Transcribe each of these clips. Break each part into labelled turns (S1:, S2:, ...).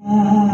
S1: Thank you.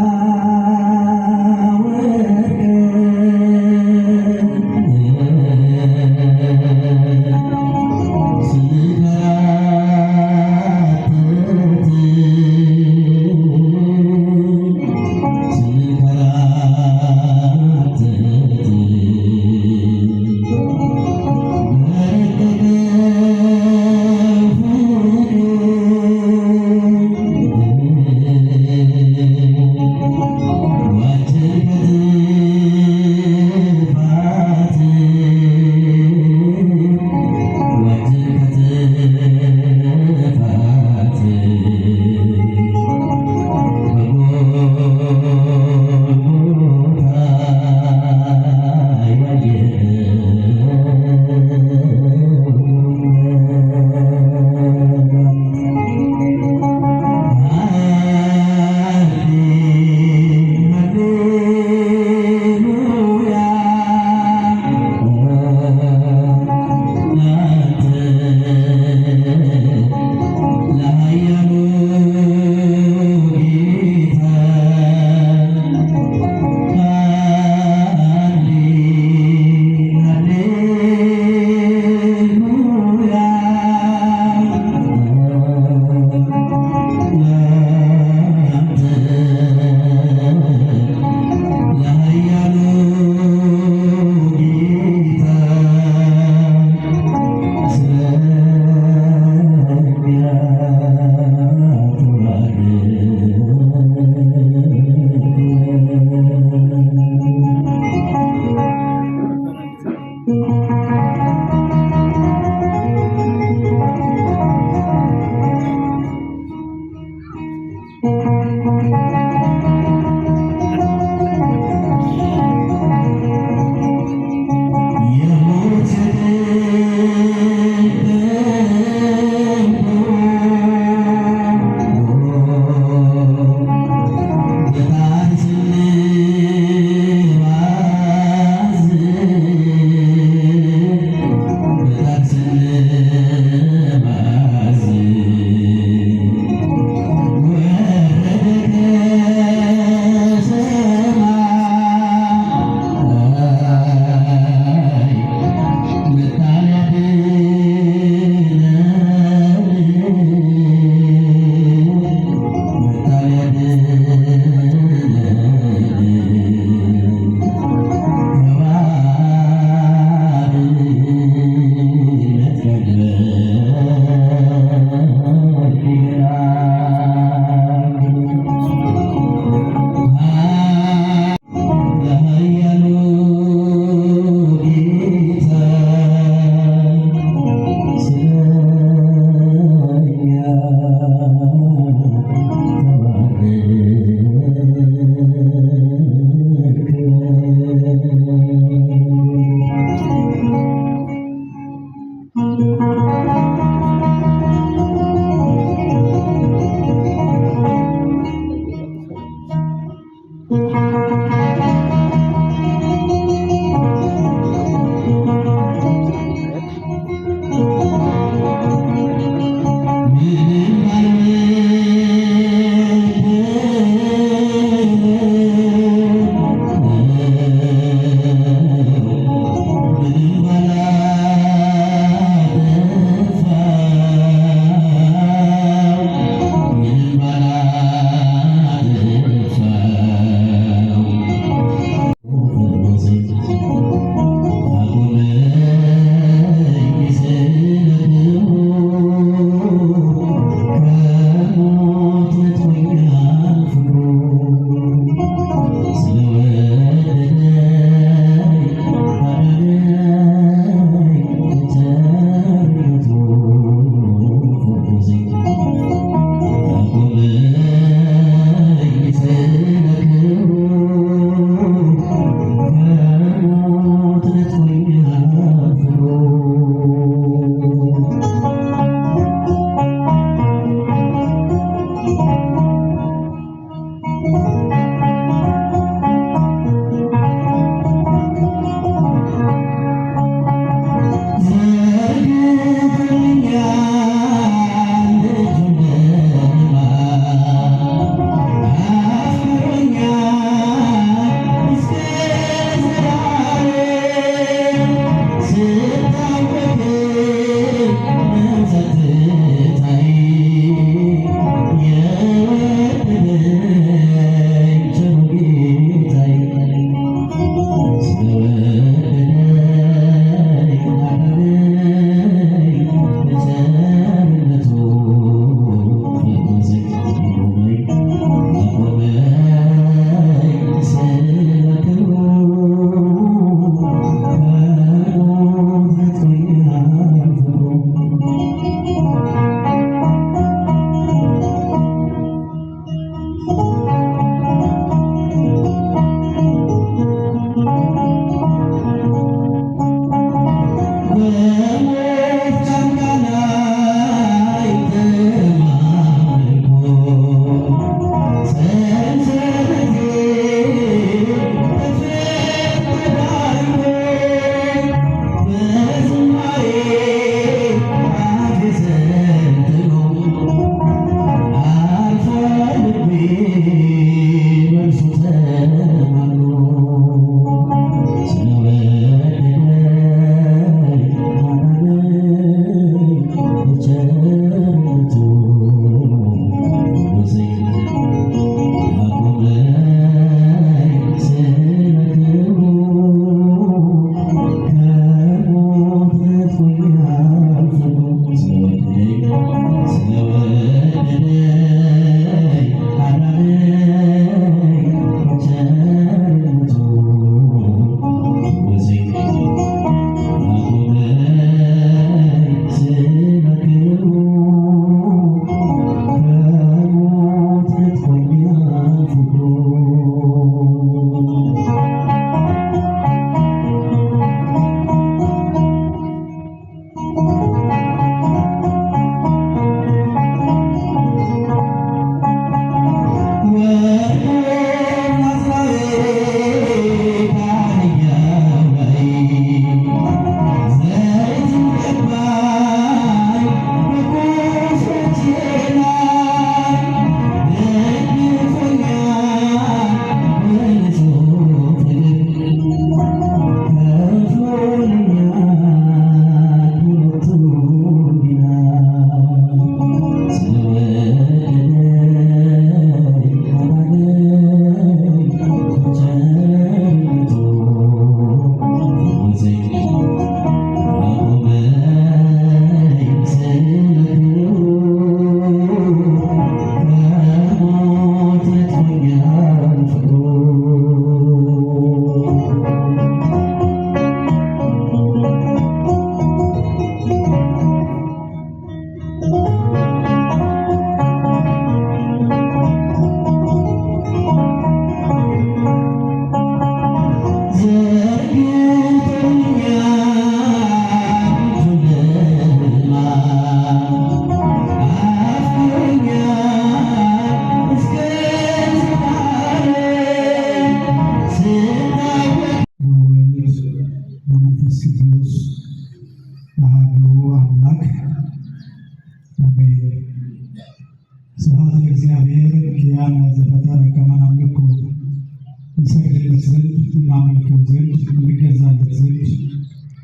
S1: እንሰግድለት ዘንድ እናመልከው ዘንድ እንገዛለት ዘንድ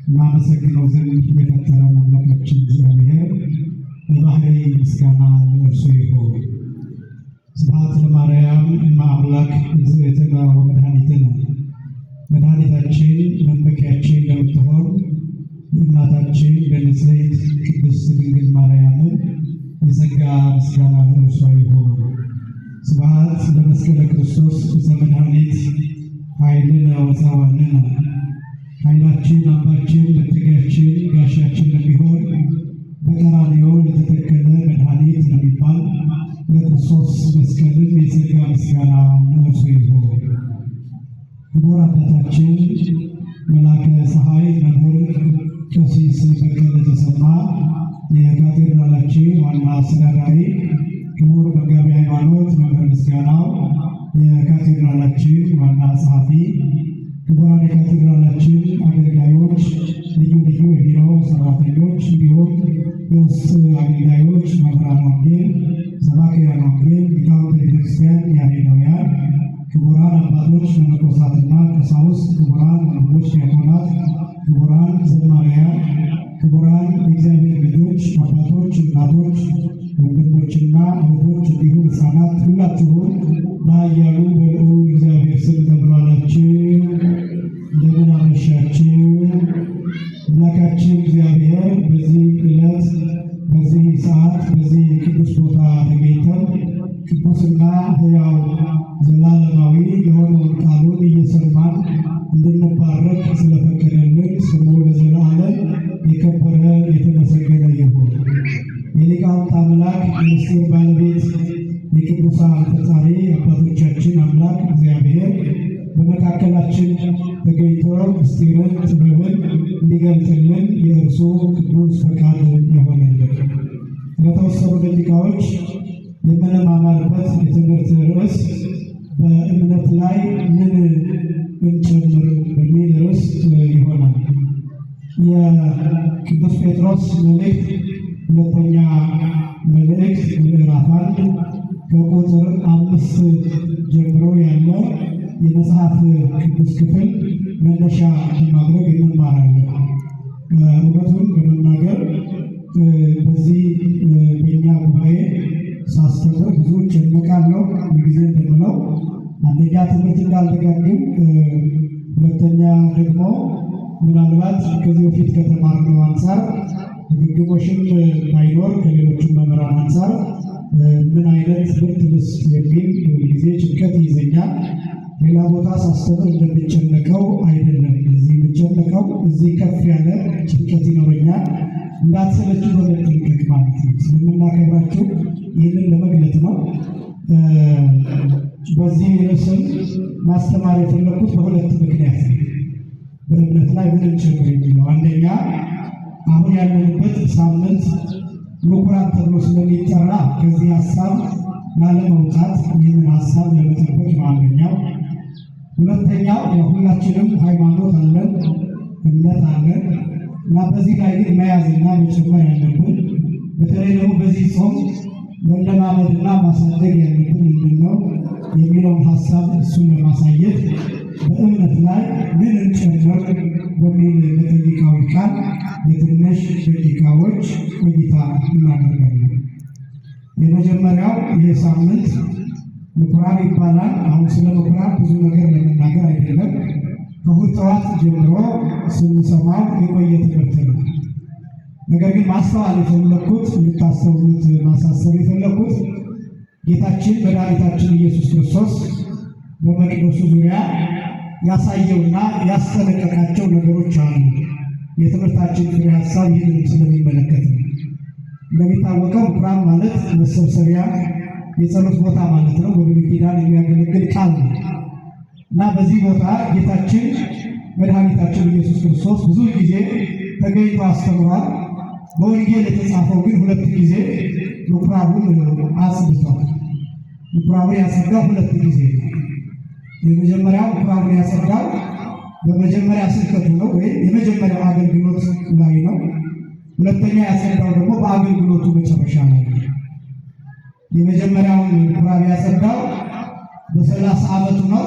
S1: እናመሰግነው ዘንድ የፈጠረን አምላካችን እግዚአብሔር የባህሪ ምስጋና ለእርሱ ይሁን። ስብሐት ለማርያም እመ አምላክ እግዝእትነ ወመድኃኒትነ። መድኃኒታችን መመኪያችን ለምትሆን የእናታችን ለንጽሕት ቅድስት ድንግል ማርያምን የጸጋ ምስጋና ለእርሷ ይሁን። ስብሐት ለመስቀለ ክርስቶስ ዘመድኃኒት ኃይልነ ወፀወንነ። ኃይላችን አምባችን መጠጊያችን ጋሻችን ለሚሆን በቀራንዮ ለተተከለ መድኃኒት ለሚባል ለክርስቶስ መስቀልም የጸጋ ምስጋና ለእርሱ ይሁን። ክቡር አባታችን መላከ ፀሐይ መምህር ቀሲስ በቀለ ተሰማ የካቴድራላችን ዋና አስተዳዳሪ፣ ክቡር መጋቤ ሃይማኖት መምህር ምስጋናው የካቴድራላችን ዋና ጸሐፊ፣ ክቡራን የካቴድራላችን አገልጋዮች፣ ልዩ ልዩ የቢሮ ሰራተኞች እንዲሁም የውስጥ አገልጋዮች፣ መምህራን ወንጌል፣ ሰባክያነ ወንጌል፣ ሊቃውንተ ቤተክርስቲያን ያሬዳውያን፣ ክቡራን አባቶች መነኮሳትና ቀሳውስት፣ ክቡራን ወንድሞች ዲያቆናት፣ ክቡራን ዘማሪያን፣ ክቡራን የእግዚአብሔር ልጆች አባቶች፣ እናቶች፣ ወንድሞችና እህቶች እንዲሁም ሕፃናት ሁላችሁም በኃያሉ በልዑል እግዚአብሔር ስም እንደምን ዋላችሁ? እንደምን አመሻችሁ? አምላካችን እግዚአብሔር በዚህ ዕለት በዚህ ሰዓት በዚህ ቅዱስ ቦታ ተገኝተን ቅዱስና ሕያው ዘላለማዊ የሆነውን ቃሉን እየሰማን እንድንባረክ ስለፈቀደልን ስሙ ለዘላለም የከበረ የተመሰገነ ይሁን። የሊቃውንት አምላክ የምስጢር ባለቤት የቅዱሳን ፈጣሪ አባቶቻችን አምላክ እግዚአብሔር በመካከላችን ተገኝቶ ምስጢርን ጥበብን እንዲገልጥልን የእርሱ ቅዱስ ፈቃድ የሆነልን። ለተወሰኑ ደቂቃዎች የምንማማርበት የትምህርት ርዕስ በእምነት ላይ ምን እንጨምር በሚል ርዕስ ይሆናል። የቅዱስ ጴጥሮስ መልእክት ሁለተኛ መልእክት ምዕራፍ 1 ከቁጥር 5 ጀምሮ ያለ የመጽሐፍ ቅዱስ ክፍል መነሻ በማድረግ እንማራለን። እውነቱን በመናገር በዚህ በእኛ ጉባኤ ሳስተምር ብዙ እጨነቃለሁ። ሁልጊዜ እንደምለው አንደኛ ትምህርት እንዳልደጋግም፣ ሁለተኛ ደግሞ ምናልባት ከዚህ በፊት ከተማርነው አንጻር ድግግሞሽም ባይኖር ከሌሎችም መምህራን አንጻር ምን አይነት ትምህርት ልስጥ የሚል ሁልጊዜ ጭንቀት ይይዘኛል። ሌላ ቦታ ሳስተምር እንደሚጨነቀው አይደለም። እዚህ የምጨነቀው እዚህ ከፍ ያለ ጭንቀት ይኖረኛል። እንዳትሰለችሁ በመጠንቀቅ ማለት ነው። ስለምናከብራችሁ ይህንን ለመግለጥ ነው። በዚህ ርዕስም ማስተማር የፈለኩት በሁለት ምክንያት ነው። በእምነት ላይ ምን እንጨምር የሚለው አንደኛ አሁን ያለንበት ሳምንት ምኩራብ ተብሎ ስለሚጠራ ከዚህ ሀሳብ ላለመውጣት ይህንን ሀሳብ ለመጠበቅ ነው አንደኛው። ሁለተኛው የሁላችንም ሃይማኖት አለን፣ እምነት አለን እና በዚህ ላይ ግን መያዝና መጨመር ያለብን በተለይ ደግሞ በዚህ ጾም መለማመድና ማሳደግ ያለብን ምንድን ነው የሚለውን ሀሳብ እሱን ለማሳየት በእምነት ላይ ምን እንጨምር በሚል መጠይቃዊ ቃል ለትንሽ ደቂቃዎች ቆይታ እናደርጋለን። የመጀመሪያው ይህ ሳምንት ምኩራብ ይባላል። አሁን ስለ ምኩራብ ብዙ ነገር ለመናገር አይደለም። ከእሑድ ጠዋት ጀምሮ ስንሰማው የቆየ ትምህርት ነው። ነገር ግን ማስተዋል የፈለኩት እንድታስተውሉት ማሳሰብ የፈለኩት ጌታችን መድኃኒታችን ኢየሱስ ክርስቶስ በመቅደሱ ዙሪያ ያሳየውና ያስጠነቀቃቸው ነገሮች አሉ። የትምህርታችን ፍሬ ሀሳብ ይህንን ስለሚመለከት ነው። እንደሚታወቀው ምኩራብ ማለት መሰብሰቢያ የጸሎት ቦታ ማለት ነው። በብሉይ ኪዳን የሚያገለግል ቃል ነው እና በዚህ ቦታ ጌታችን መድኃኒታችን ኢየሱስ ክርስቶስ ብዙ ጊዜ ተገኝቶ አስተምሯል። በወንጌል የተጻፈው ግን 2 ጊዜ ምኩራቡን አጽድቷል። ምኩራቡን ያጸዳው 2 ጊዜ። የመጀመሪያው ምኩራቡን ያጸዳው በመጀመሪያ ስብከቱ ነው ወይም የመጀመሪያው አገልግሎት ላይ ነው። ሁለተኛ ያጸዳው ደግሞ በአገልግሎቱ መጨረሻ ላይ ነው። የመጀመሪያውን ምኩራብ ያጸዳው በ30 ዓመቱ ነው።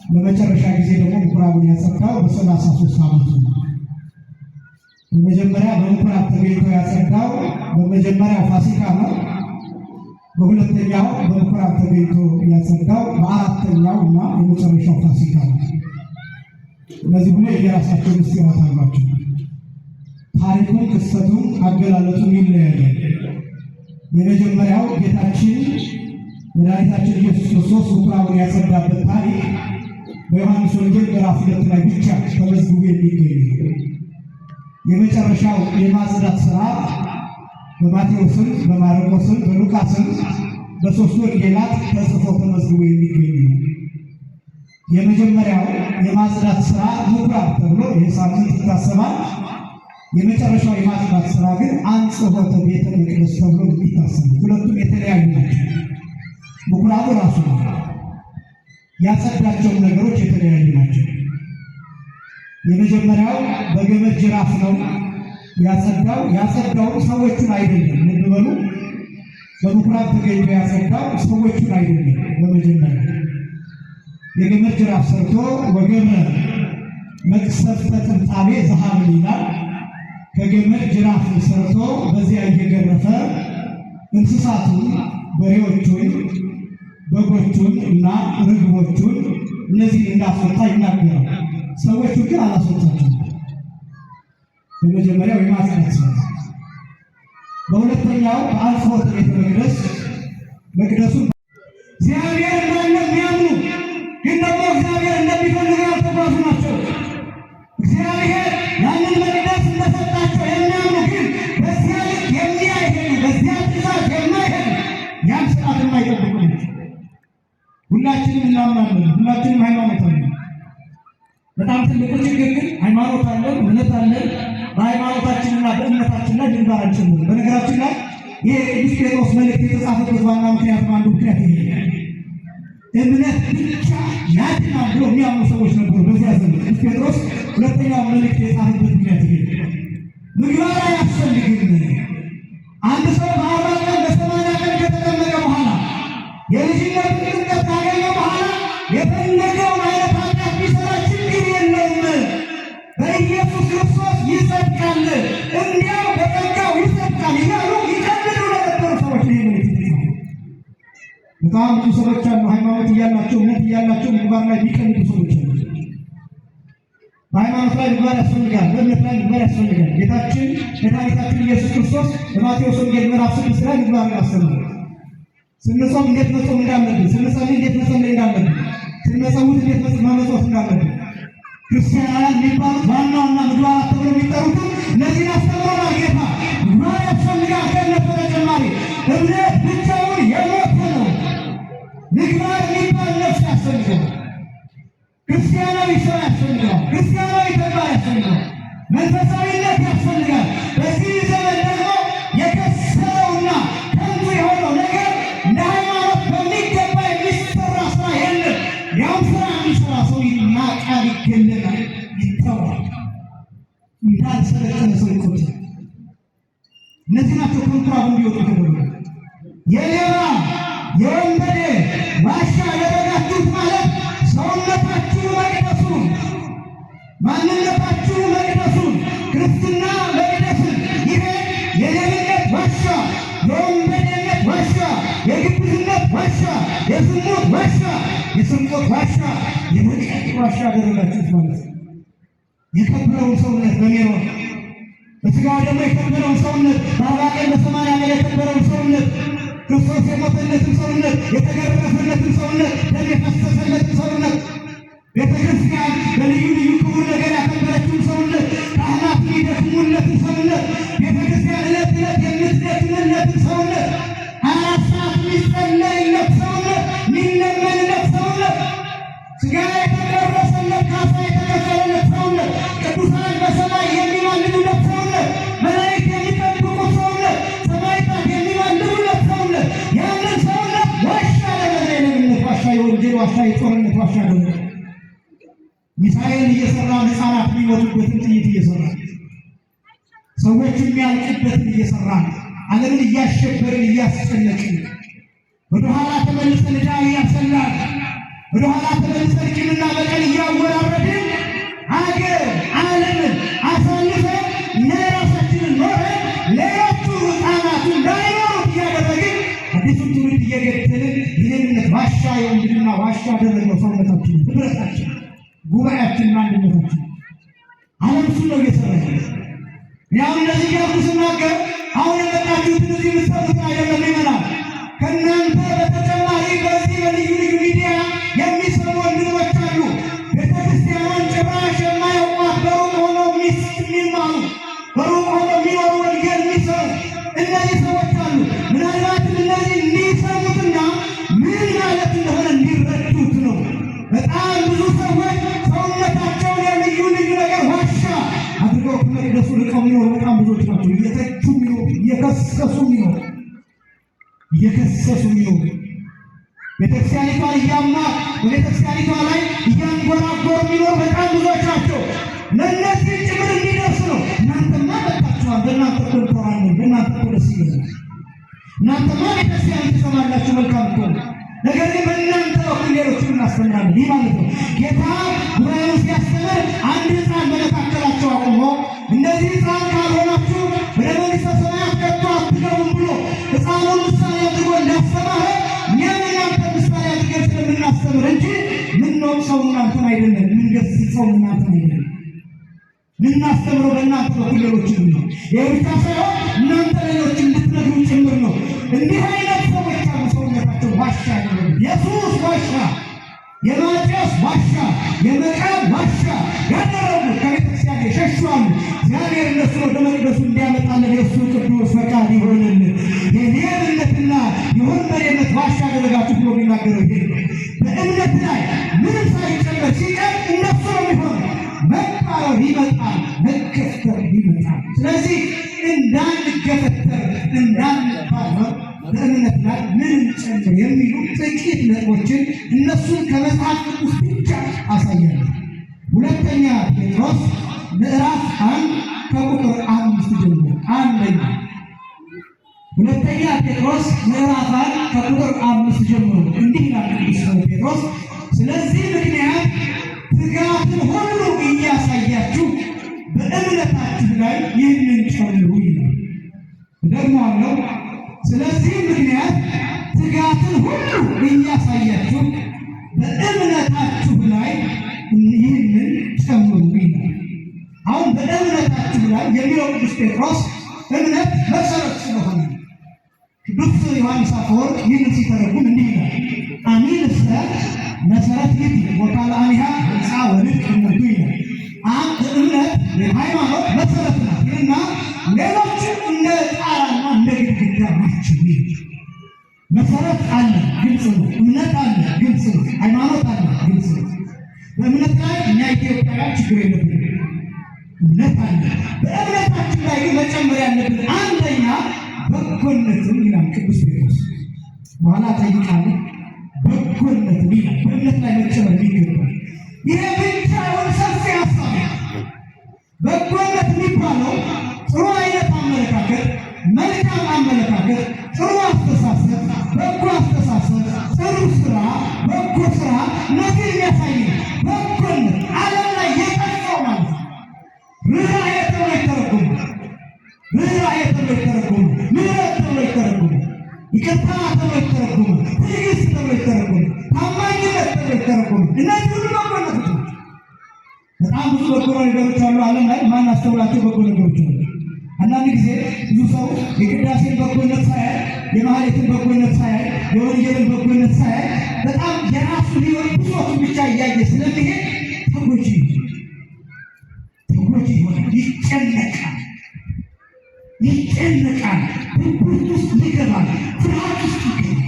S1: ለመጨረሻ ጊዜ ደግሞ ምኩራቡን ያጸዳው በ33 ዓመቱ ነው። በመጀመሪያ በምኩራብ ተገኝቶ ያጸዳው በመጀመሪያው ፋሲካ ነው። በሁለተኛው በምኩራብ ተገኝቶ ያጸዳው በአራተኛው እና የመጨረሻው ፋሲካ ነው። እነዚህ ሁሉ የራሳቸው ምስጢራት አሏቸው። ታሪኩን፣ ክስተቱን፣ አገላለጡን ይለያያል። የመጀመሪያው ጌታችን መድኃኒታችን ኢየሱስ ክርስቶስ ምኩራቡን ያጸዳበት ታሪክ በዮሐንስ ወንጌል ምዕራፍ 2 ላይ ብቻ ተመዝግቦ የሚገኝ። የመጨረሻው የማጽዳት ሥራ በማቴዎስም፣ በማርቆስም፣ በሉቃስም በሦስቱ ወንጌላት ተጽፎ ተመዝግቦ የሚገኝ። የመጀመሪያው የማጽዳት ሥራ ምኩራብ ተብሎ ይህ ሳምንት ይታሰባል። የመጨረሻው የማጽዳት ሥራ ግን አንጽሖተ ቤተ መቅደስ ተብሎ የሚታሰብ። ሁለቱም የተለያዩ ናቸው። ምኩራቡ ራሱ ነው፣ ያጸዳቸው ነገሮች የተለያዩ ናቸው። የመጀመሪያው በገመድ ጅራፍ ነው ያጸዳው ሰዎቹን አይደለም። ልብ በሉ፣ በምኩራብ ተገኝቶ ያጸዳው ሰዎቹን አይደለም። በመጀመሪያ የገመድ ጅራፍ ሰርቶ ወገብረ መቅሰፍተ ጥምጣሜ ዘሐመል ይላል። ከገመድ ጅራፍ ሰርቶ በዚያ እየገረፈ እንስሳቱን፣ በሬዎቹን፣ በጎቹን እና ርግቦቹን እነዚህ እንዳስወጣ ይናገራል። ሰዎቹ ግን አላስወጣቸውም። በመጀመሪያው የማጽዳት ሥራ። በሁለተኛው በአንጽሖተ ቤተ መቅደሱ እግዚአብሔር እንዳለ የሚያምኑ ግን ደግሞ እግዚአብሔር እንደሚፈልግ ያልተጓዙ ናቸው። እግዚአብሔር ያንን መቅደስ እንደሰጣቸው የሚያምኑ ግን በዚያ ልክ የሚያይሄዱ በዚያ ትእዛዝ የማይሄዱ ያን ስርዓት የማይጠብቁ ናቸው። ሁላችንም እናምናለን። ሁላችንም ሃይማኖት አለን። በጣም ትልቁ ችግር ግን ሃይማኖት አለን፣ እምነት አለን። በሃይማኖታችንና በእምነታችን ላይ ድንበር አንችልም። በነገራችን ላይ ይህ ቅዱስ ጴጥሮስ መልእክት የተጻፈበት ዋና ምክንያት አንዱ ምክንያት ይሄ እምነት ብቻ ያድናል ብሎ የሚያምኑ ሰዎች ነበሩ በዚያ ዘመን። ቅዱስ ጴጥሮስ ሁለተኛው መልእክት የጻፈበት ምክንያት ይሄ ምግባር አያስፈልግም። አንድ ሰው በ40 ቀን በ80 ቀን ከተጠመቀ በኋላ የልጅነት ጥምቀት ካገኘ በኋላ የፈለገውን አይነት ኃጢአት ቢሰራ ችግር የለውም። በኢየሱስ ክርስቶስ ይጸድቃል፣ እንዲያው በጸጋው ይጸድቃል እያሉ ይቀልዱ ለነበሩ ሰዎች ይሄ መልእክት ይጻፋል። በጣም ብዙ ሰዎች አሉ፣ ሃይማኖት እያላቸው እምነት እያላቸው ምግባር ላይ የሚቀልዱ ሰዎች አሉ። በሃይማኖት ላይ ምግባር ያስፈልጋል፣ በእምነት ላይ ምግባር ያስፈልጋል። ጌታችን መድኃኒታችን ኢየሱስ ክርስቶስ በማቴዎስ ወንጌል ምዕራፍ 6 ላይ ምግባርን ያስተምራል። ስንጾም እንዴት መጾም እንዳለብን፣ ስንጸልይ እንዴት መጸለይ እንዳለብን፣ ስንመጸውት እንዴት መመጽወት እንዳለብን ክርስቲያናውያን የሚባሉት ዋና ዋና ምግባራት ተብሎ የሚጠሩትን እነዚህን አስተምሮናል ጌታ። ምግባር ያስፈልጋል። ከእምነት በተጨማሪ እምነት ብቻውን የሞተ ነው። ምግባር የሚባል ነፍስ ያስፈልጋል። ክርስቲያናዊ ስራ ያስፈልጋል። ክርስቲያናዊ ተግባር ያስፈልጋል። መንፈሳዊነት ያስፈልጋል። በዚህ ዘመን ደግሞ የከሰረውና ከንቱ የሆነው ነገር እንደ ሃይማኖት በሚገባ የሚሰራ ስራ የለም። ያው ስራ የሚሰራ ሰው ይናቃል፣ ይገለላል፣ ይተዋል፣ እንዳልሰለጠነ ሰው ይቆጠራል። እነዚህ ናቸው ከምኩራቡ እንዲወጡ ተደረገ። የሌባ የወንበዴ ዋሻ ያደረጋችሁት ማለት ሰውነታችሁ መቅደሱን፣ ማንነታችሁ መቅደሱን፣ ክርስትና መቅደስን፣ ይሄ የሌብነት ዋሻ፣ የወንበዴነት ዋሻ፣ የግብዝነት ዋሻ፣ የዝሙት ዋሻ፣ የስርቆት ዋሻ፣ የመቀጥ ዋሻ ያደረጋችሁት ማለት ነው። የከበረውን ሰውነት በሜሮን በሥጋው ደግሞ የከበረውን ሰውነት በ40 ቀን በ80 ቀን የከበረውን ሰውነት ክርስቶስ የሞተለትን ሰውነት የተገረፈለትን ሰውነት ደም የፈሰሰለትን ሰውነት ቤተ ክርስቲያን በልዩ ልዩ ክቡር ነገር ያከበረችውን ሰውነት ካህናት የሚደክሙለትን ሰውነት ቤተ ክርስቲያን ዕለት ዕለት የምትደክምለትን ሰውነት 24 ሰዓት የሚጸለይለት ሰውነት የሚለመንለት ሰውነት ሥጋ የተቆረሰለት ካሳ የተከፈለለት ሰውነት ቅዱሳን በሰማይ የሚማልዱለት ሰውነት መላእክት የሚጠብቁት ሰውነት ሰማዕታት የሚማልዱለት ሰውነት ያንን ሰውነት ዋሻ አደረገ። የሌብነት ዋሻ፣ የወንጀል ዋሻ፣ የጦርነት ዋሻ አደረገ። ሚሳኤል እየሰራ ሕፃናት የሚሞቱበትን ጥይት እየሰራ ሰዎች የሚያልቁበትን እየሰራ ዓለምን እያሸበርን እያስጨነቅን ወደኋላ ተመልሰን ዕዳ እያሰላን ወደኋላ ተመልሰን ቂምና በቀል እያወራረድን ሀገር ዓለምን አሳልፈን ለራሳችንን ኖረን ሌሎቹ ሕፃናት እንዳይኖሩት እያደረግን አዲሱን ትውልድ እየገደልን የሌልነት ዋሻ የወንድና ዋሻ አደረግነው። ሰውነታችን፣ ህብረታችን፣ ጉባኤያችንና አንድነታችን ዓለም እሱ ነው እየሰራ ያው እንደዚህ ያሉ ስናገር አሁን የመጣችሁት እዚህ የምትሰሩት አይደለም ይመናል። ከእናንተ በተጨማሪ በዚህ በልዩ ልዩ ሚዲያ የሚሰሩ ወንድሞች አሉ። ቤተክርስቲያኗን ጭራሽ የማያውቋት በሩቅ ሆነው የሚማሩ በሩቅ ሆነው የሚኖሩ ወንጌል የሚሰሩ እነዚህ ሰዎች አሉ። ምናልባትም እነዚህ እንዲሰሙትና ምን ማለት እንደሆነ እንዲረዱት ነው። በጣም ብዙ ሰዎች ሰውነታቸውን የልዩ ልዩ ነገር ዋሻ አድርገው ከመቅደሱ ርቀው የሚኖሩ በጣም ብዙዎች ናቸው። እየተቹ የሚኖሩ እየከሰሱ የሚኖሩ ቤተክርስቲያኒቷን እያማ በቤተክርስቲያኒቷ ላይ እያንጎራጎሩ የሚኖሩ በጣም ብዙዎች ናቸው። ለእነዚህ ጭምር እንዲደርስ ነው። እናንተማ መጣችኋል፣ በእናንተ ኮንትሮል ነው፣ በእናንተ ደስ ይላል። እናንተማ ቤተክርስቲያን ትሰማላችሁ፣ መልካም እኮ ነው። ነገር ግን በእናንተ በኩል ሌሎችን እናስተምራለን። ይህ ማለት ነው ጌታ ጉባኤውን ሲያስተምር አንድ ሕፃን በመካከላቸው አቁሞ እነዚህ ሕፃን ካልሆናችሁ ወደ መንግሥተ ሰማያት ከቶ አትገቡም ብሎ ሕፃኑን ምሳሌ አድርጎ እንዳስተማረ እኛም እናንተ ምሳሌ አድርገን ስለምናስተምር እንጂ ምንነውም ሰው እናንተን አይደለም፣ ምንገስጸው እናንተን አይደለም። ምናስተምረው በእናንተ በኩል ሌሎችን ነው። ይህ ብቻ ሳይሆን እናንተ ሌሎች እንድትነግሩ ጭምር ነው። እንዲህ አይነት ሰዎች አሉ። ሰውነታቸው ዋሻ ያደረጉ የሱስ ዋሻ፣ የማቴዎስ ዋሻ፣ የመቃብ ዋሻ ያደረጉ ከቤተክርስቲያን የሸሹአሉ። እግዚአብሔር እነሱ ወደ መቅደሱ እንዲያመጣለን የእሱ ቅዱስ ፈቃድ ይሆንልን። የሌብነትና የወንበዴነት ዋሻ ያደረጋችሁ ብሎ የሚናገረው ይሄ በእምነት ላይ ምንም ሳይጨመር ሲቀር እነሱ ነው የሚሆኑ። መቃረብ ይመጣል፣ መገፍተር ይመጣል። ስለዚህ እንዳንገፈተር እንዳንባረር በእምነት ላይ ምንም ጨምር የሚሉ ጥቂት ነጥቦችን እነሱን ከመጽሐፍ ቅዱስ ብቻ አሳያለሁ። ሁለተኛ ጴጥሮስ ምዕራፍ 1 ከቁጥር 5 ጀምሮ ሁለተኛ ጴጥሮስ ምዕራፍ 1 ከቁጥር 5 ጀምሮ እንዲህ ይላል ቅዱስ ጴጥሮስ፣ ስለዚህ ምክንያት ትጋትን ሁሉ እያሳያችሁ በእምነታችሁ ላይ ይህንን ጨምሩ ይላል። ደግሞ አለው ስለዚህ ምክንያት ትጋትን ሁሉ እያሳያችሁ በእምነታችሁ ላይ ይህንን ጨምሩ ይላል። አሁን በእምነታችሁ ላይ የሚለው ቅዱስ ጴጥሮስ እምነት መሰረት ስለሆነ ቅዱስ ዮሐንስ አፈወርቅ ይህንን ሲተረጉም እንዲህ ይላል፣ አሚንሰ መሰረት ይህ ወቃል አኒሃ ህንፃ ወልድ እምነቱ ይላል። እምነት የሃይማኖት መሰረት ናት እና ሌሎችም እንደ ጣራና እንደ ግድግዳ ናቸው። መሰረት አለ፣ ግልጽ ነው። እምነት አለ፣ ግልጽ ነው። ሃይማኖት አለ፣ ግልጽ ነው። በእምነት ላይ እኛ ኢትዮጵያውያን ችግር የለብንም። እምነት አለ። በእምነታችን ላይ ግን መጨመር ያለብን አንደኛ በጎነትን ይላል ቅዱስ ጴጥሮስ። በኋላ ጠይቃለሁ። በጎነትን ይላል። በእምነት ላይ መጨመር ይገባል። ይሄ ብቻውን ሰፊ ሀሳብ። በጎነት የሚባለው ጥሩ አይነት አመለካከት፣ መልካም አመለካከት፣ ጥሩ አስተሳሰብ፣ በጎ አስተሳሰብ፣ ጥሩ ስራ፣ በጎ ስራ እነዚህ የሚያሳይ በጎነት ዓለም ላይ የጠፋው ማለት ነው። ርኅራኄ ተብሎ ይተረጎማል። ርኅራኄ ተብሎ ይተረጎማል። ምሕረት ተብሎ ይተረጎማል። ይቅርታ ተብሎ ይተረጎማል። ትዕግስት ተብሎ ይተረጎማል። ታማኝነት ተብሎ ይተረጎማል። እነዚህ ሁሉ በጎነቶች ናቸው። በጣም ብዙ በጎ ነገሮች አሉ ዓለም ላይ ማናስተውላቸው በጎ ነገሮች አሉ። አንዳንድ ጊዜ ብዙ ሰው የቅዳሴን በጎነት ሳያይ፣ የማህሌትን በጎነት ሳያይ፣ የወንጌልን በጎነት ሳያይ በጣም የራሱ ሊሆን ብሶቱን ብቻ እያየ ስለሚሄድ ተጎጂ ይሆናል። ይጨነቃል፣ ድብርት ውስጥ ይገባል፣ ፍርሃት ውስጥ ይገባል።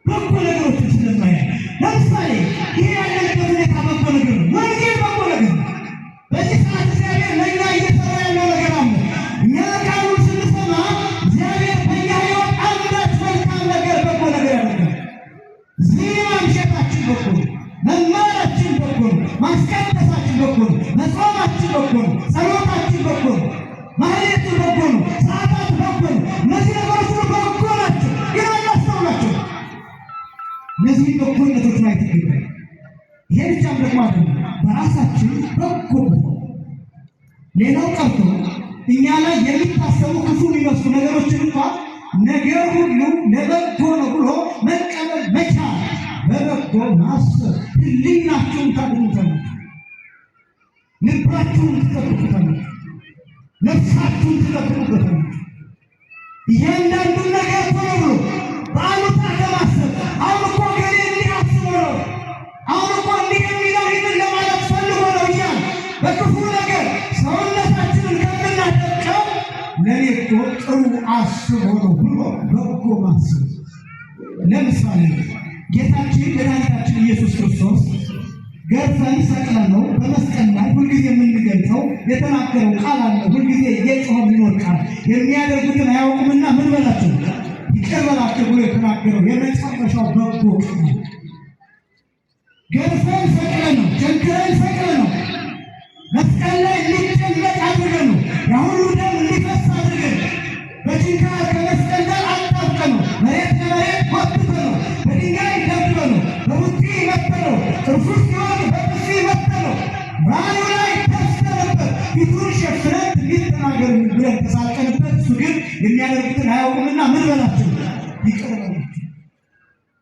S1: በጎ ነገሮችን ስለማያይ ለምሳሌ ይህ ያለንበት ሁኔታ በጎ ነገር ነው። ወንጌል በጎ ነገር ነው። በዚህ ሰዓት እግዚአብሔር ለእኛ እየሰራ ያለው ነገር አለ። እኛ ቃሉን ስንሰማ እግዚአብሔር በእኛ ሕይወት አንዳች መልካም ነገር በጎ ነገር ያደርጋል። ዜና ምሸታችን በጎ ነው። መማራችን በጎ ነው። ማስቀደሳችን በጎ ነው። መጾማችን በጎ ነው። ጸሎታችን በጎ ነው። ማህሌቱ በጎ ነው። ሰዓታት በጎ ነው። እነዚህ ነገሮች በጎ ናቸው፣ ግን አናስተውላቸው። እነዚህ በጎነቶች ላይ ትገኛል። ይሄ ብቻም ደግሞ አይደለም፣ በራሳችን በጎ ሌላው ቀርቶ እኛ ላይ የሚታሰቡ ክፉ የሚመስሉ ነገሮችን እንኳን ነገር ሁሉ ለበጎ ነው ብሎ መቀበል መቻል፣ በበጎ ማሰብ ሕሊናችሁን ታድኑታላችሁ፣ ልባችሁን ትጠብቁታላችሁ፣ ነፍሳችሁን ትጠብቁበታላችሁ። እያንዳንዱን ነገር ቶሎ ብሎ በአሉታ ለማሰብ አሁን እኮ ገሌ እንዲህ አስቦ ነው፣ አሁን እኮ እንዲህ የሚለው ይህን ለማለት ፈልጎ ነው እያል በክፉ ነገር ሰውነታችንን ከምናደቀው ለኔ እኮ ጥሩ አስቦ ነው ብሎ በጎ ማሰብ። ለምሳሌ ጌታችን መድኃኒታችን ኢየሱስ ክርስቶስ ገርፈን ሰቅለን ነው በመስቀል ላይ ሁልጊዜ የምንገልጸው የተናገረው ቃል አለ። ሁልጊዜ እየጮኸ የሚኖር ቃል የሚያደርጉትን አያውቁምና ምን በላቸው ይቅር በላቸው ብሎ የተናገረው የመጨረሻው በጎ ቃል ገርፈን ሰቅለን ነው፣ ቸንክረን ሰቅለን ነው፣ መስቀል ላይ እንዲጨነቅ አድርገን ነው፣ ያሁሉ ደም እንዲፈስ አድርገን በችንካር ከመስቀል ጋር አጣብቀን ነው፣ መሬት ለመሬት ጎትተን ነው፣ በድንጋይ ደብድበን ነው፣ በቡጢ መተን ነው፣ እርሱስ ሲሆን በጥፊ መተን ነው፣ በዓሉ ላይ ተፍተንበት ፊቱን ሸፍነን እንዲተናገር ብለን ተሳልቀንበት፣ እሱ ግን የሚያደርጉትን አያውቁምና ምን በላቸው ይቅር በላቸው።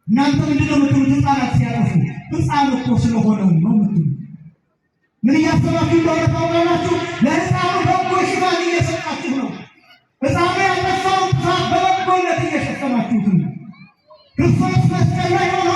S1: እናንተ ምንድነው የምትሉት? ሕፃናት ሲያጠፉ ሕፃን እኮ ስለሆነው ነው የምትሉ። ምን እያሰባችሁ እንደሆነ ታውቃላችሁ? ለሕፃኑ በጎ ሽፋን እየሰጣችሁ ነው። ሕፃኑ ያጠፋውን ጥፋት በበጎነት እየሸፈናችሁት ነው። ክርስቶስ መስቀል ላይ ሆኖ